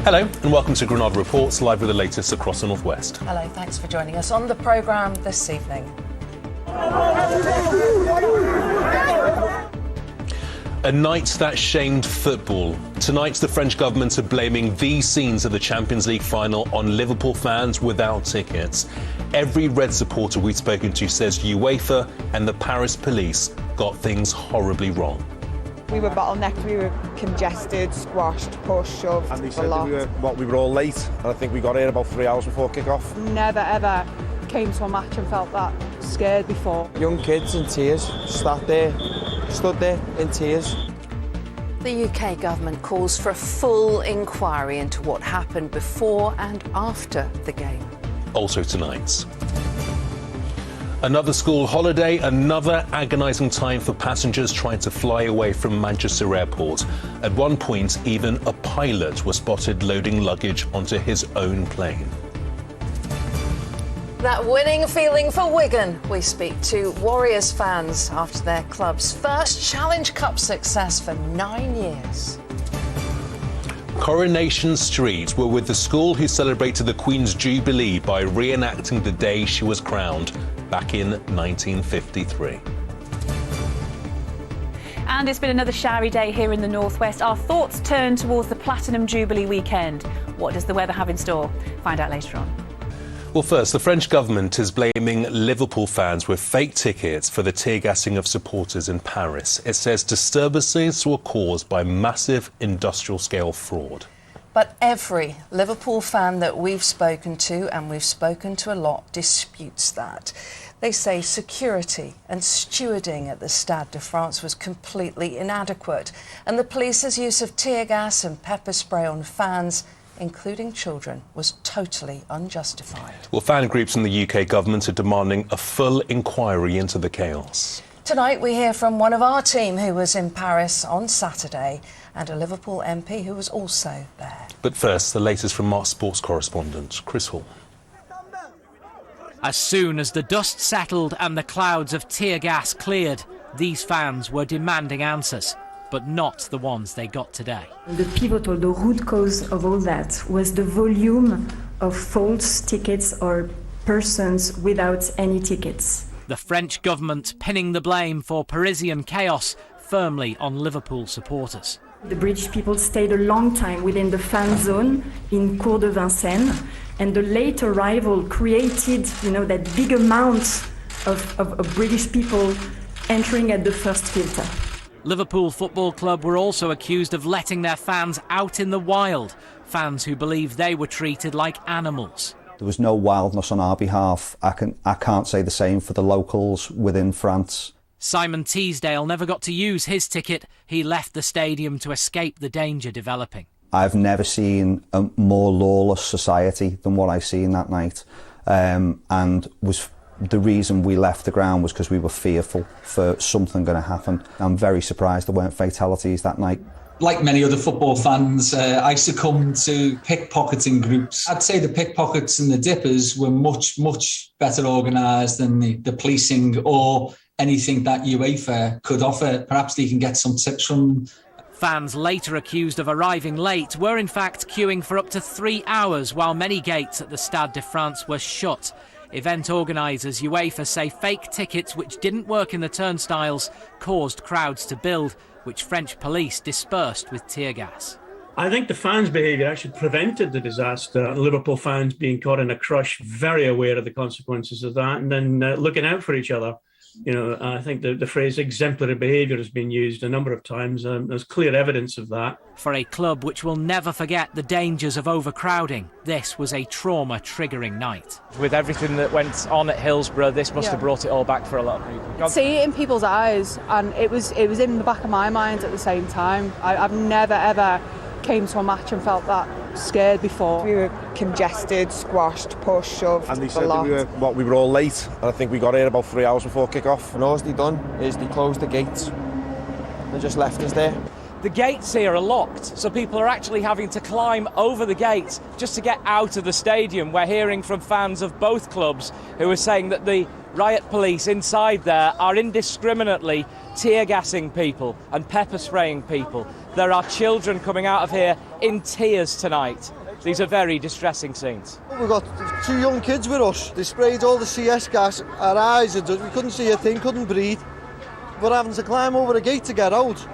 Hello and welcome to Granada Reports, live with the latest across the Northwest. Hello, thanks for joining us on the programme this evening. A night that shamed football. Tonight, the French government are blaming these scenes of the Champions League final on Liverpool fans without tickets. Every Red supporter we've spoken to says UEFA and the Paris police got things horribly wrong. We were bottlenecked, we were congested, squashed, pushed, shoved. And they said that we were all late, and I think we got here about 3 hours before kick-off. Never ever came to a match and felt that scared before. Young kids in tears, stood there in tears. The UK government calls for a full inquiry into what happened before and after the game. Also tonight. Another school holiday, another agonising time for passengers trying to fly away from Manchester Airport. At one point, even a pilot was spotted loading luggage onto his own plane. That winning feeling for Wigan. We speak to Warriors fans after their club's first Challenge Cup success for 9 years. Coronation Street were with the school who celebrated the Queen's Jubilee by reenacting the day she was crowned back in 1953. And it's been another showery day here in the Northwest. Our thoughts turn towards the Platinum Jubilee weekend. What does the weather have in store? Find out later on. Well, first, the French government is blaming Liverpool fans with fake tickets for the tear-gassing of supporters in Paris. It says disturbances were caused by massive industrial-scale fraud. But every Liverpool fan that we've spoken to, and we've spoken to a lot, disputes that. They say security and stewarding at the Stade de France was completely inadequate, and the police's use of tear gas and pepper spray on fans, including children, was totally unjustified. Well, fan groups in the UK government are demanding a full inquiry into the chaos. Tonight we hear from one of our team who was in Paris on Saturday and a Liverpool MP who was also there. But first, the latest from our sports correspondent, Chris Hall. As soon as the dust settled and the clouds of tear gas cleared, these fans were demanding answers, but not the ones they got today. The pivotal, the root cause of all that was the volume of false tickets or persons without any tickets. The French government pinning the blame for Parisian chaos firmly on Liverpool supporters. The British people stayed a long time within the fan zone in Cour de Vincennes, and the late arrival created, that big amount of British people entering at the first filter. Liverpool Football Club were also accused of letting their fans out in the wild, fans who believed they were treated like animals. There was no wildness on our behalf. I can't say the same for the locals within France. Simon Teasdale never got to use his ticket. He left the stadium to escape the danger developing. I've never seen a more lawless society than what I seen that night, and was the reason we left the ground was because we were fearful for something going to happen. I'm very surprised there weren't fatalities that night. Like many other football fans, I succumbed to pickpocketing groups. I'd say the pickpockets and the dippers were much, much better organised than the policing or anything that UEFA could offer. Perhaps they can get some tips from them. Fans later accused of arriving late were in fact queuing for up to 3 hours while many gates at the Stade de France were shut. Event organisers UEFA say fake tickets which didn't work in the turnstiles caused crowds to build, which French police dispersed with tear gas. I think the fans' behaviour actually prevented the disaster. Liverpool fans being caught in a crush, very aware of the consequences of that, and then looking out for each other. I think the phrase exemplary behaviour has been used a number of times. There's clear evidence of that. For a club which will never forget the dangers of overcrowding, this was a trauma-triggering night. With everything that went on at Hillsborough, this must have brought it all back for a lot of people. See it in people's eyes, and it was in the back of my mind at the same time. I've never ever came to a match and felt that scared before. We were congested, squashed, pushed, shoved. And they said that we were all late, and I think we got here about 3 hours before kick-off. And all they done is they closed the gates. They just left us there. The gates here are locked, so people are actually having to climb over the gates just to get out of the stadium. We're hearing from fans of both clubs who are saying that the riot police inside there are indiscriminately tear gassing people and pepper spraying people. There are children coming out of here in tears tonight. These are very distressing scenes. We've got 2 young kids with us. They sprayed all the CS gas. Our eyes, we couldn't see a thing, couldn't breathe. We're having to climb over a gate to get out.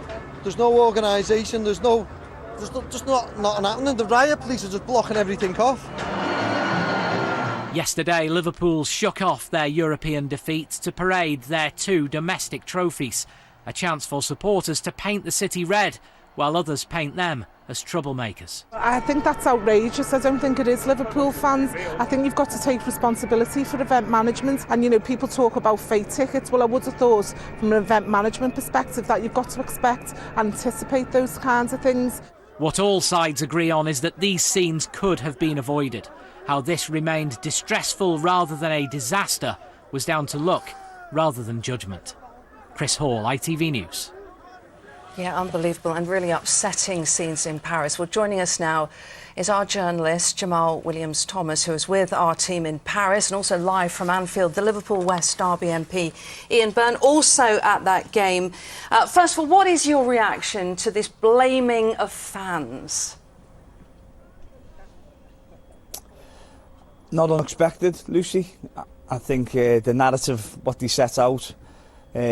There's no organisation, there's just nothing happening. The riot police are just blocking everything off. Yesterday, Liverpool shook off their European defeat to parade their 2 domestic trophies. A chance for supporters to paint the city red, while others paint them as troublemakers. I think that's outrageous. I don't think it is. Liverpool fans, I think you've got to take responsibility for event management. And, you know, people talk about fake tickets. Well, I would have thought from an event management perspective that you've got to expect and anticipate those kinds of things. What all sides agree on is that these scenes could have been avoided. How this remained distressful rather than a disaster was down to luck rather than judgment. Chris Hall, ITV News. Yeah, unbelievable and really upsetting scenes in Paris. Well, joining us now is our journalist, Jamal Williams-Thomas, who is with our team in Paris and also live from Anfield, the Liverpool West Derby MP, Ian Byrne, also at that game. First of all, what is your reaction to this blaming of fans? Not unexpected, Lucy. I think the narrative, what they set out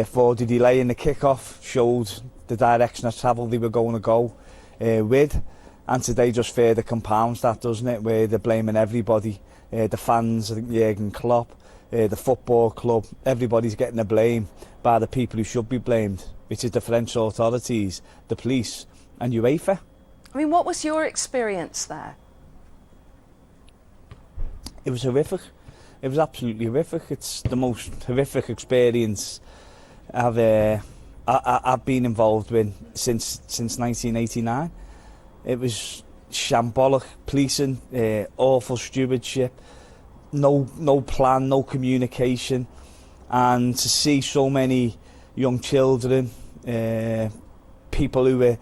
for the delay in the kick-off showed the direction of travel they were going to go with, and today just further compounds that, doesn't it, where they're blaming everybody, the fans, I think Jurgen Klopp, the football club, everybody's getting the blame by the people who should be blamed, which is the French authorities, the police and UEFA. I mean, what was your experience there? It was horrific. It was absolutely horrific. It's the most horrific experience I've been involved with since 1989. It was shambolic policing, awful stewardship, no plan, no communication, and to see so many young children, people who were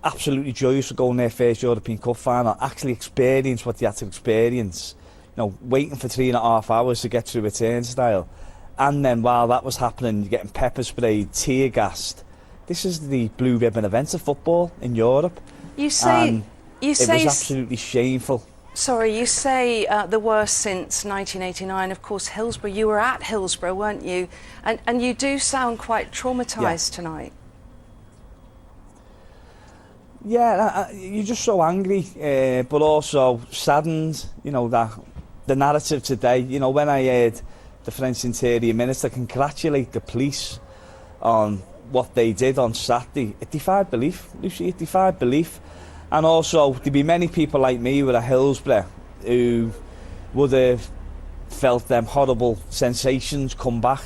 absolutely joyous to go in their first European Cup final, actually experience what they had to experience. You know, waiting for 3.5 hours to get through a turnstile. And then while that was happening, you're getting pepper sprayed, tear gassed. This is the blue ribbon event of football in Europe. You say it was absolutely shameful. Sorry, you say the worst since 1989. Of course, Hillsborough. You were at Hillsborough, weren't you? And you do sound quite traumatised tonight. Yeah, you're just so angry, but also saddened. You know, that the narrative today. You know, when I heard the French Interior Minister congratulate the police on what they did on Saturday, it defied belief, Lucy, it defied belief. And also, there'd be many people like me with a Hillsborough who would have felt them horrible sensations come back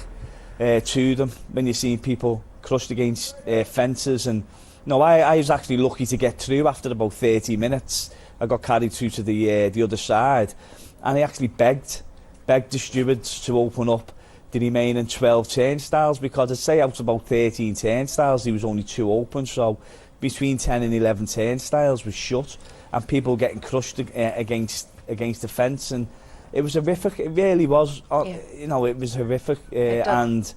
to them when you see people crushed against fences. And no, I was actually lucky to get through after about 30 minutes. I got carried through to the other side, and I actually begged the stewards to open up the remaining 12 turnstiles, because I'd say out of about 13 turnstiles there was only 2 open, so between 10 and 11 turnstiles was shut, and people getting crushed against the fence. And it was horrific. It really was. You know, it was horrific. And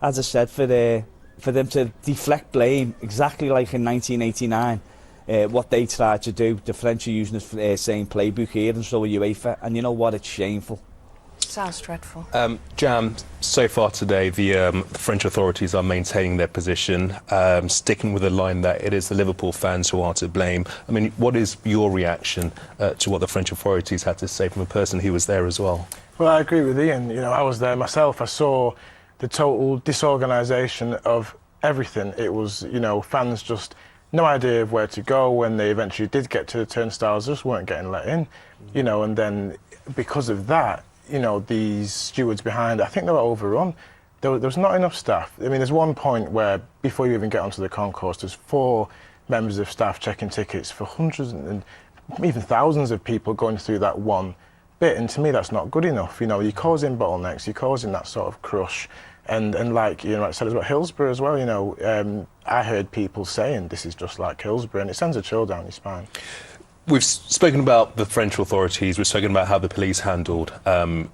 as I said, for them to deflect blame exactly like in 1989, what they tried to do, the French are using the same playbook here, and so are UEFA. And you know what? It's shameful. Sounds dreadful. Jam, so far today, the French authorities are maintaining their position, sticking with the line that it is the Liverpool fans who are to blame. I mean, what is your reaction to what the French authorities had to say from a person who was there as well? Well, I agree with Ian. You know, I was there myself. I saw the total disorganisation of everything. It was, you know, fans just no idea of where to go. When they eventually did get to the turnstiles, just weren't getting let in, you know, and then because of that, you know, these stewards behind, I think they were overrun. There was not enough staff. I mean, there's one point where, before you even get onto the concourse, there's 4 members of staff checking tickets for hundreds and even thousands of people going through that one bit. And to me, that's not good enough. You know, you're causing bottlenecks, you're causing that sort of crush. And like, you know, like I said about Hillsborough as well, you know, I heard people saying this is just like Hillsborough, and it sends a chill down your spine. We've spoken about the French authorities, we've spoken about how the police handled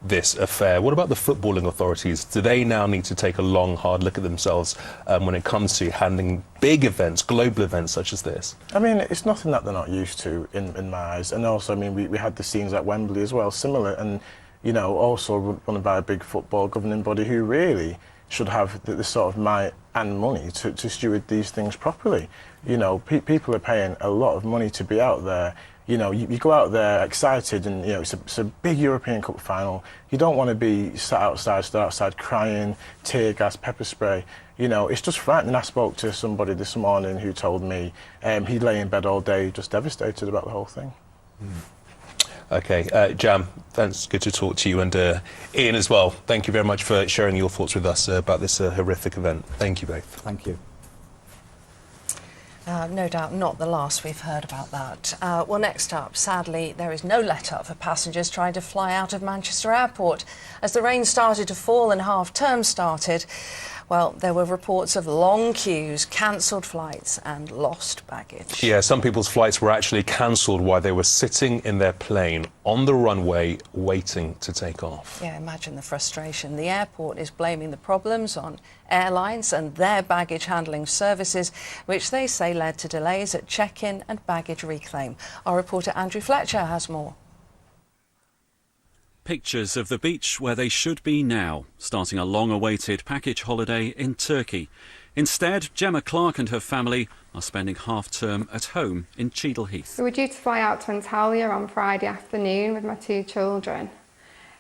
this affair. What about the footballing authorities? Do they now need to take a long, hard look at themselves when it comes to handling big events, global events such as this? I mean, it's nothing that they're not used to in my eyes. And also, I mean, we had the scenes at Wembley as well, similar, and, you know, also run by a big football governing body who really should have the sort of might and money to steward these things properly. You know, people are paying a lot of money to be out there. You know, you go out there excited, and, you know, it's a big European Cup final. You don't want to be stood outside crying, tear gas, pepper spray. You know, it's just frightening. I spoke to somebody this morning who told me he'd lay in bed all day just devastated about the whole thing. OK, Jam, thanks, good to talk to you, and Ian as well. Thank you very much for sharing your thoughts with us about this horrific event. Thank you both. Thank you. No doubt not the last we've heard about that. Well, next up, sadly, there is no let-up for passengers trying to fly out of Manchester Airport. As the rain started to fall and half-term started, well, there were reports of long queues, cancelled flights and lost baggage. Yeah, some people's flights were actually cancelled while they were sitting in their plane on the runway waiting to take off. Yeah, imagine the frustration. The airport is blaming the problems on airlines and their baggage handling services, which they say led to delays at check-in and baggage reclaim. Our reporter Andrew Fletcher has more. Pictures of the beach where they should be now, starting a long-awaited package holiday in Turkey. Instead, Gemma Clark and her family are spending half-term at home in Cheadle Heath. We were due to fly out to Antalya on Friday afternoon with my 2 children.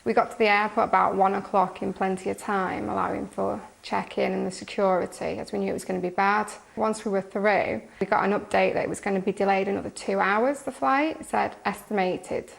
We got to the airport about 1 o'clock in plenty of time, allowing for check-in and the security, as we knew it was going to be bad. Once we were through, we got an update that it was going to be delayed another 2 hours, the flight. It said estimated.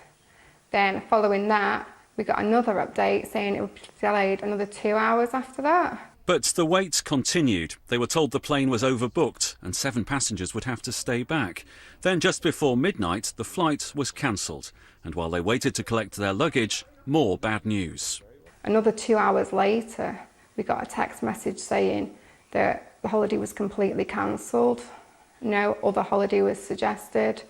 Then following that, we got another update saying it would be delayed another 2 hours after that. But the wait continued. They were told the plane was overbooked and 7 passengers would have to stay back. Then just before midnight, the flight was cancelled. And while they waited to collect their luggage, more bad news. Another 2 hours later, we got a text message saying that the holiday was completely cancelled. No other holiday was suggested.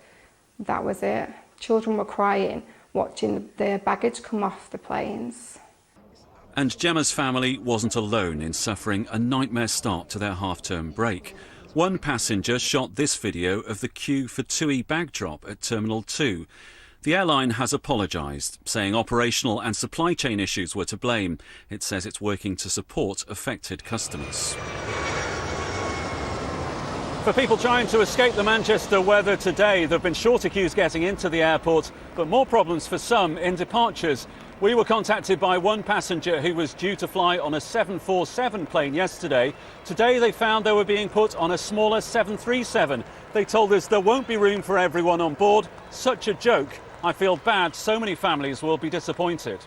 That was it. Children were crying, watching their baggage come off the planes. And Gemma's family wasn't alone in suffering a nightmare start to their half-term break. One passenger shot this video of the queue for TUI bag drop at Terminal 2. The airline has apologised, saying operational and supply chain issues were to blame. It says it's working to support affected customers. For people trying to escape the Manchester weather today, there have been shorter queues getting into the airport, but more problems for some in departures. We were contacted by one passenger who was due to fly on a 747 plane yesterday. Today they found they were being put on a smaller 737. They told us there won't be room for everyone on board. Such a joke. I feel bad, so many families will be disappointed.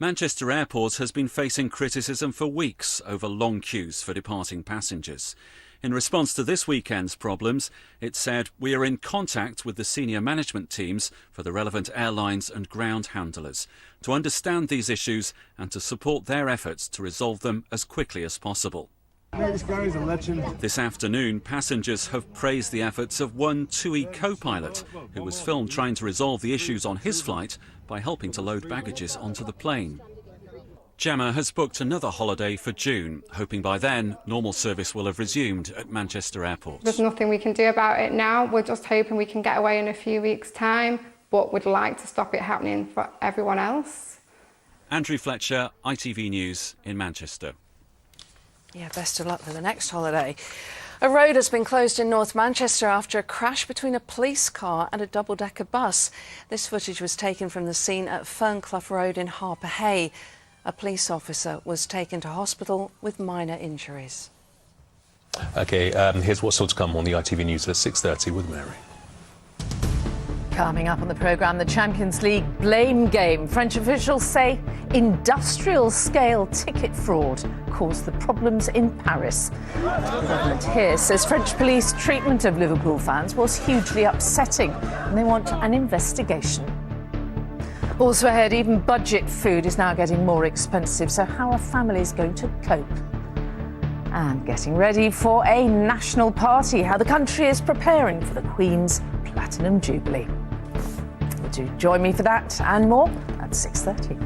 Manchester Airport has been facing criticism for weeks over long queues for departing passengers. In response to this weekend's problems, it said, "We are in contact with the senior management teams for the relevant airlines and ground handlers to understand these issues and to support their efforts to resolve them as quickly as possible." This guy's a legend. This afternoon, passengers have praised the efforts of one TUI co-pilot who was filmed trying to resolve the issues on his flight by helping to load baggages onto the plane. Gemma has booked another holiday for June, hoping by then normal service will have resumed at Manchester Airport. There's nothing we can do about it now. We're just hoping we can get away in a few weeks' time, but we'd like to stop it happening for everyone else. Andrew Fletcher, ITV News in Manchester. Yeah, best of luck for the next holiday. A road has been closed in North Manchester after a crash between a police car and a double-decker bus. This footage was taken from the scene at Fernclough Road in Harper Hay. A police officer was taken to hospital with minor injuries. OK, here's what's still to come on the ITV News at 6:30 with Mary. Coming up on the programme, the Champions League blame game. French officials say industrial-scale ticket fraud caused the problems in Paris. The government here says French police treatment of Liverpool fans was hugely upsetting and they want an investigation. Also ahead, even budget food is now getting more expensive, so how are families going to cope? And getting ready for a national party, how the country is preparing for the Queen's Platinum Jubilee. Do join me for that and more at 6:30.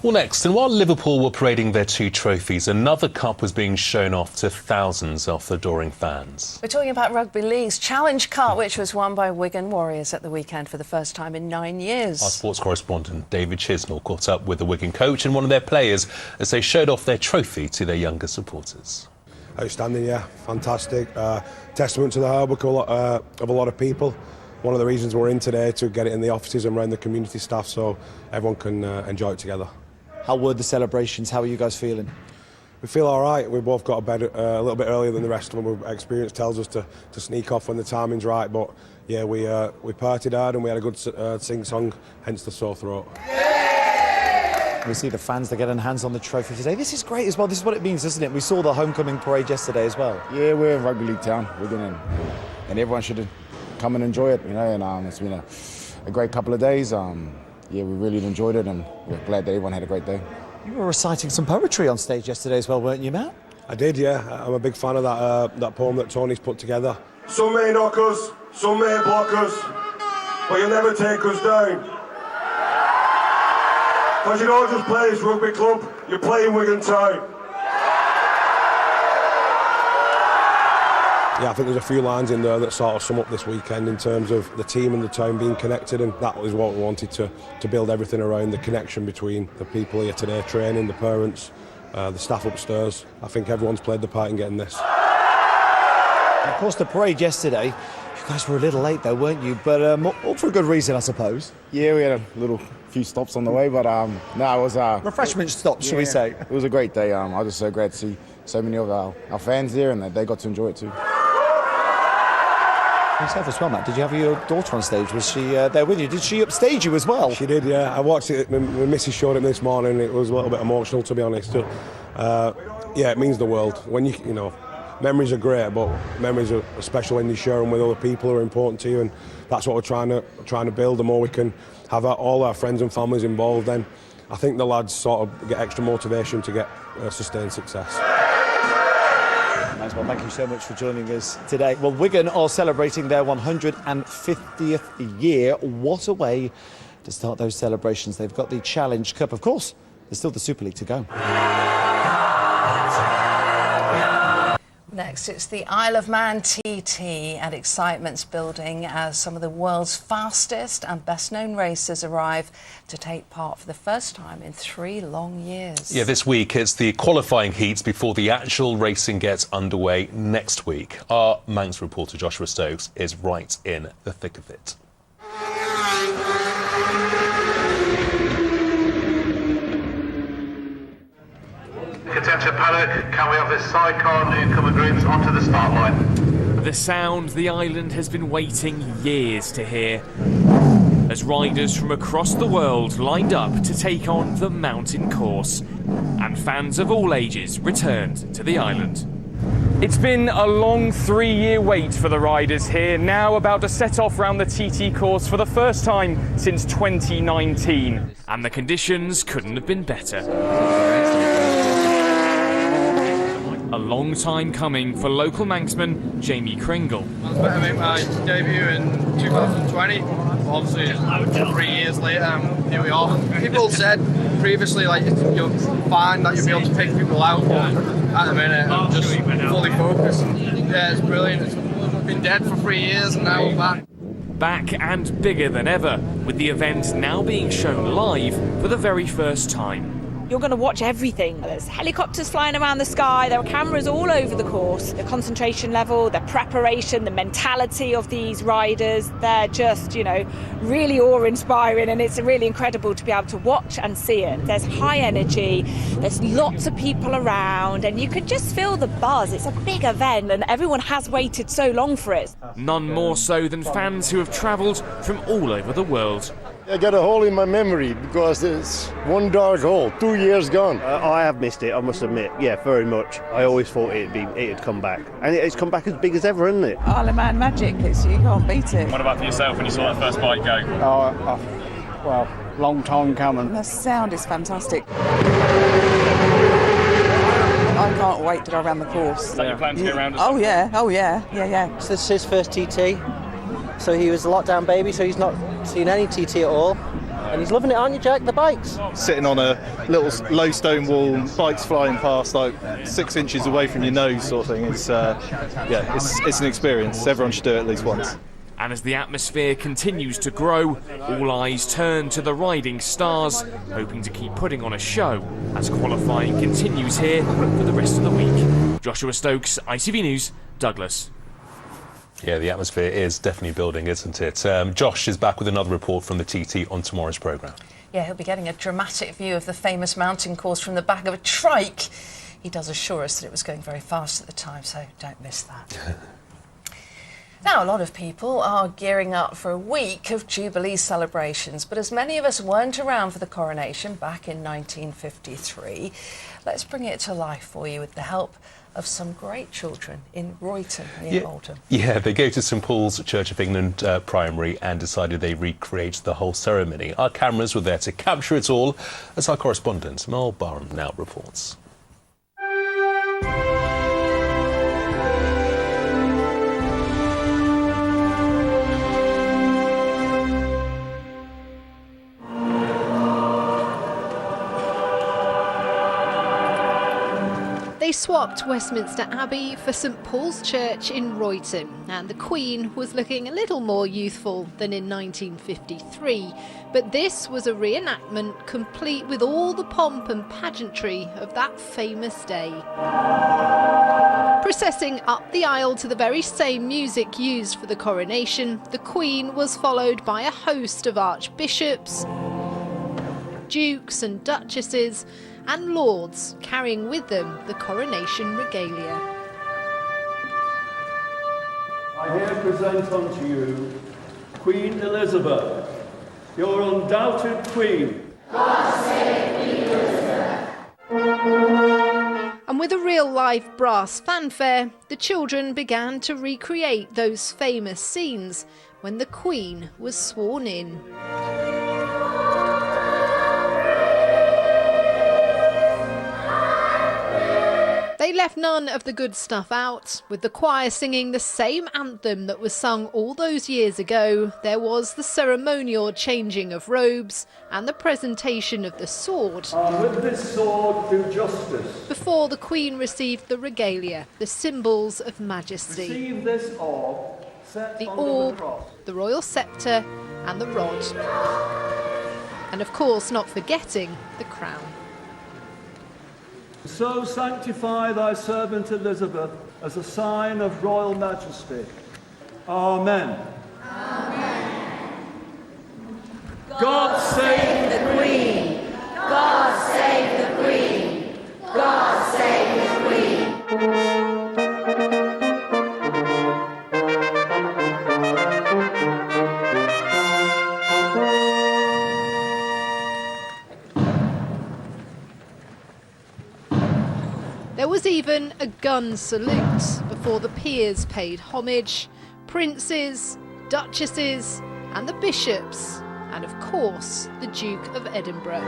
Well, next, and while Liverpool were parading their 2 trophies, another cup was being shown off to thousands of adoring fans. We're talking about Rugby League's Challenge Cup, which was won by Wigan Warriors at the weekend for the first time in 9 years. Our sports correspondent David Chisnell caught up with the Wigan coach and one of their players as they showed off their trophy to their younger supporters. Outstanding, yeah, fantastic. Testament to the hard work of a lot of people. One of the reasons we're in today, to get it in the offices and around the community staff so everyone can enjoy it together. How were the celebrations? How are you guys feeling? We feel all right. We both got to bed a little bit earlier than the rest of them. Experience tells us to sneak off when the timing's right. But yeah, we partied hard and we had a good sing-song, hence the sore throat. We see the fans, they're getting hands on the trophy today. This is great as well. This is what it means, isn't it? We saw the homecoming parade yesterday as well. Yeah, we're in Rugby League town. We're going and everyone should come and enjoy it, you know. And it's been a great couple of days. Yeah, we really enjoyed it and we're glad that everyone had a great day. You were reciting some poetry on stage yesterday as well, weren't you, Matt? I did, yeah. I'm a big fan of that poem that Tony's put together. Some may knock us, some may block us, but you'll never take us down. Because you don't just play this rugby club, you play in Wigan Town. Yeah, I think there's a few lines in there that sort of sum up this weekend in terms of the team and the town being connected, and that was what we wanted to build everything around, the connection between the people here today training, the parents, the staff upstairs. I think everyone's played the part in getting this. Of course, the parade yesterday, you guys were a little late though, weren't you? But all for a good reason, I suppose. Yeah, we had a few stops on the way, but no, it was refreshment stops, shall we say? It was a great day. I was just so glad to see so many of our fans there and that they got to enjoy it too. Yourself as well, Matt. Did you have your daughter on stage? Was she there with you? Did she upstage you as well? She did, yeah. I watched it. My missus showed it this morning. It was a little bit emotional, to be honest. Yeah, it means the world. When you know, memories are great, but memories are special when you share them with other people who are important to you, and that's what we're trying to build. The more we can have all our friends and families involved, then I think the lads sort of get extra motivation to get sustained success. Well, thank you so much for joining us today. Well, Wigan are celebrating their 150th year. What a way to start those celebrations. They've got the Challenge Cup. Of course, there's still the Super League to go. Next, it's the Isle of Man TT, and excitement's building as some of the world's fastest and best-known racers arrive to take part for the first time in 3 long years. Yeah, this week it's the qualifying heats before the actual racing gets underway next week. Our Manx reporter Joshua Stokes is right in the thick of it. Attention paddock, can we have this sidecar newcomer groups onto the start line? The sound the island has been waiting years to hear, as riders from across the world lined up to take on the mountain course, and fans of all ages returned to the island. It's been a long 3-year wait for the riders here, now about to set off round the TT course for the first time since 2019, and the conditions couldn't have been better. A long time coming for local Manxman Jamie Kringle. I was meant to make my debut in 2020, obviously 3 years later, here we are. People said previously like you'll find that you'll be able to pick people out, but at the minute I'm just fully focused. Yeah, it's brilliant. It's been dead for 3 years and now we're back. Back and bigger than ever, with the event now being shown live for the very first time. You're going to watch everything. There's helicopters flying around the sky, there are cameras all over the course. The concentration level, the preparation, the mentality of these riders, they're just, really awe-inspiring, and it's really incredible to be able to watch and see it. There's high energy, there's lots of people around, and you can just feel the buzz. It's a big event, and everyone has waited so long for it. None more so than fans who have travelled from all over the world. I got a hole in my memory because it's one dark hole, 2 years gone. I have missed it, I must admit. Yeah, very much. I always thought it'd come back. And it's come back as big as ever, isn't it? Isle of Man magic, you can't beat it. What about for yourself when you saw that first bike go? Well, long time coming. The sound is fantastic. I can't wait to go around the course. Is that your plan to go around? Oh yeah. So this is his first TT. So he was a lockdown baby, so he's not seen any TT at all. And he's loving it, aren't you, Jack? The bikes. Sitting on a little low stone wall, bikes flying past like 6 inches away from your nose, sort of thing. It's it's an experience. Everyone should do it at least once. And as the atmosphere continues to grow, all eyes turn to the riding stars, hoping to keep putting on a show as qualifying continues here for the rest of the week. Joshua Stokes, ITV News, Douglas. Yeah, the atmosphere is definitely building, isn't it? Josh is back with another report from the TT on tomorrow's programme. Yeah, he'll be getting a dramatic view of the famous mountain course from the back of a trike. He does assure us that it was going very fast at the time, so don't miss that. Now, a lot of people are gearing up for a week of Jubilee celebrations, but as many of us weren't around for the coronation back in 1953, let's bring it to life for you with the help of some great children in Royton near Oldham. Yeah, they go to St Paul's Church of England Primary and decided they recreate the whole ceremony. Our cameras were there to capture it all, as our correspondent Mel Barham now reports. They swapped Westminster Abbey for St Paul's Church in Royton, and the Queen was looking a little more youthful than in 1953. But this was a reenactment complete with all the pomp and pageantry of that famous day. Processing up the aisle to the very same music used for the coronation, the Queen was followed by a host of archbishops, dukes and duchesses, and lords, carrying with them the coronation regalia. I here present unto you Queen Elizabeth, your undoubted Queen. God save Queen Elizabeth. And with a real live brass fanfare, the children began to recreate those famous scenes when the Queen was sworn in. They left none of the good stuff out. With the choir singing the same anthem that was sung all those years ago, there was the ceremonial changing of robes and the presentation of the sword. And with this sword do justice. Before the Queen received the regalia, the symbols of majesty. Receive this orb, set the under orb, the cross. the royal sceptre and the rod. And of course, not forgetting the crown. So sanctify thy servant Elizabeth as a sign of royal majesty. Amen. Amen. God save the Queen. God save the Queen. God save the Queen. There was even a gun salute before the peers paid homage, princes, duchesses and the bishops, and of course the Duke of Edinburgh.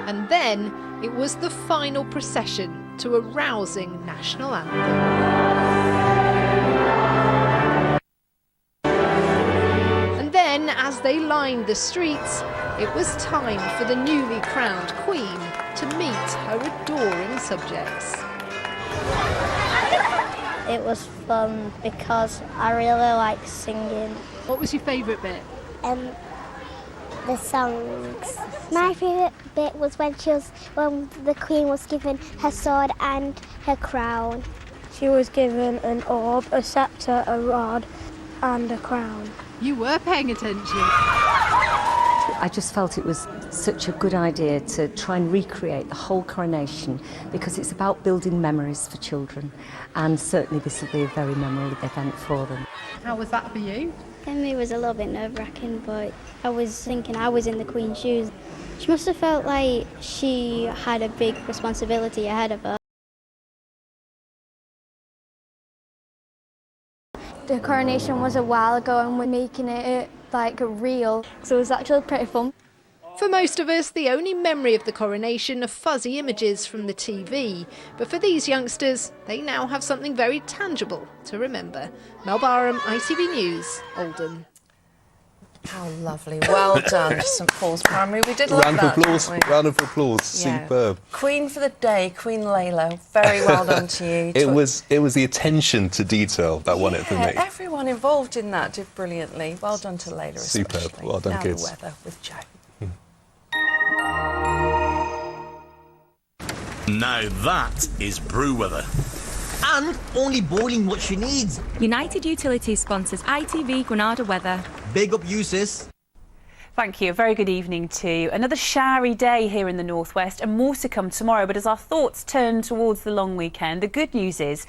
And then it was the final procession to a rousing national anthem. And then, as they lined the streets, it was time for the newly crowned Queen to meet her adoring subjects. It was fun because I really like singing. What was your favourite bit? The songs. My favourite bit was when the Queen was given her sword and her crown. She was given an orb, a sceptre, a rod and a crown. You were paying attention. I just felt it was such a good idea to try and recreate the whole coronation because it's about building memories for children, and certainly this will be a very memorable event for them. How was that for you? For me it was a little bit nerve-wracking, but I was thinking I was in the Queen's shoes. She must have felt like she had a big responsibility ahead of her. The coronation was a while ago and we're making it like real, so it was actually pretty fun. For most of us, the only memory of the coronation are fuzzy images from the TV. But for these youngsters, they now have something very tangible to remember. Mel Barham, ITV News, Oldham. How lovely. Well done, St Paul's Primary. We did love Round that, of applause. didn't we? Round of applause. Yeah. Superb. Queen for the day, Queen Layla. Very well done to you. It was the attention to detail that won it for me. Everyone involved in that did brilliantly. Well done to Layla especially. Superb. Well done, now kids. The weather with Joe. Now that is brew weather. And only boiling what she needs. United Utilities sponsors ITV Granada weather. Big up you, sis. Thank you. A very good evening to you. Another showery day here in the northwest and more to come tomorrow. But as our thoughts turn towards the long weekend, the good news is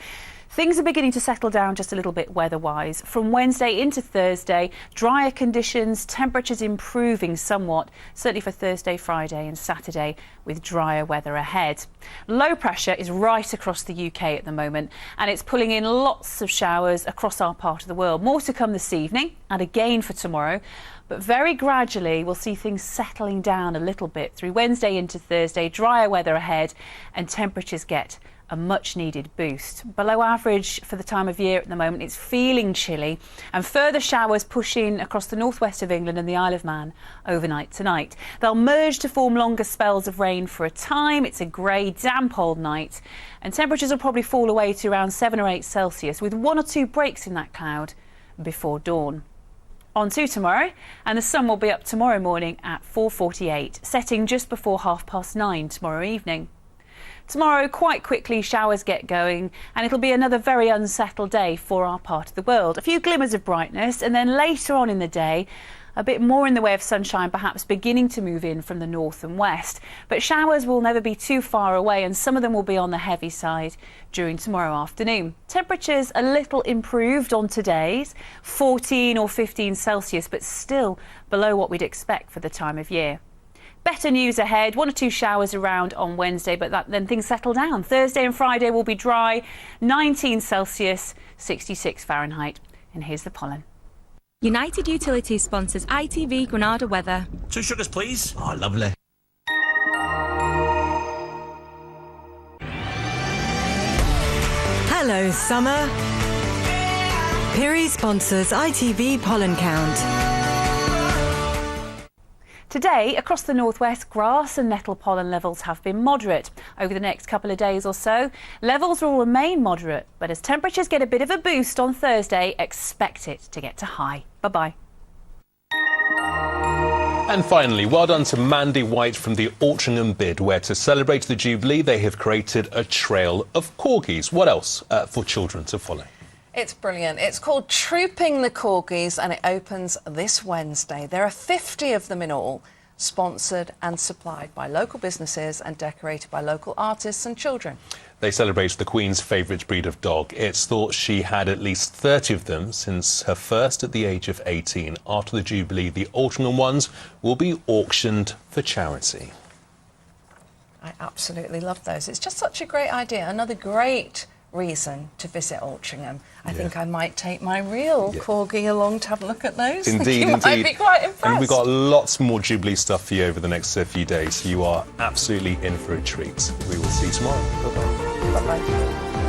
things are beginning to settle down just a little bit weather-wise. From Wednesday into Thursday, drier conditions, temperatures improving somewhat, certainly for Thursday, Friday and Saturday, with drier weather ahead. Low pressure is right across the UK at the moment, and it's pulling in lots of showers across our part of the world. More to come this evening and again for tomorrow. But very gradually, we'll see things settling down a little bit through Wednesday into Thursday, drier weather ahead, and temperatures get a much-needed boost. Below average for the time of year at the moment, it's feeling chilly, and further showers push in across the northwest of England and the Isle of Man overnight tonight. They'll merge to form longer spells of rain for a time. It's a grey, damp old night, and temperatures will probably fall away to around 7 or 8 Celsius, with 1 or 2 breaks in that cloud before dawn. On to tomorrow, and the sun will be up tomorrow morning at 4:48, setting just before 9:30 tomorrow evening. Tomorrow, quite quickly, showers get going, and it'll be another very unsettled day for our part of the world. A few glimmers of brightness, and then later on in the day, a bit more in the way of sunshine perhaps beginning to move in from the north and west. But showers will never be too far away, and some of them will be on the heavy side during tomorrow afternoon. Temperatures a little improved on today's, 14 or 15 Celsius, but still below what we'd expect for the time of year. Better news ahead, 1 or 2 showers around on Wednesday, but then things settle down. Thursday and Friday will be dry, 19 Celsius, 66 Fahrenheit. And here's the pollen. United Utilities sponsors ITV Granada weather. 2 sugars, please. Oh, lovely. Hello, summer. Piri sponsors ITV pollen count. Today, across the northwest, grass and nettle pollen levels have been moderate. Over the next couple of days or so, levels will remain moderate, but as temperatures get a bit of a boost on Thursday, expect it to get to high. Bye-bye. And finally, well done to Mandy White from the Altrincham bid, where to celebrate the Jubilee, they have created a trail of corgis. What else for children to follow? It's brilliant. It's called Trooping the Corgis, and it opens this Wednesday. There are 50 of them in all, sponsored and supplied by local businesses and decorated by local artists and children. They celebrate the Queen's favourite breed of dog. It's thought she had at least 30 of them since her first at the age of 18. After the Jubilee, the Altrincham ones will be auctioned for charity. I absolutely love those. It's just such a great idea. Another great reason to visit Altrincham. I think I might take my real corgi along to have a look at those. Indeed, you might be quite impressed. And we've got lots more Jubilee stuff for you over the next few days. You are absolutely in for a treat. We will see you tomorrow. Bye-bye. Bye-bye.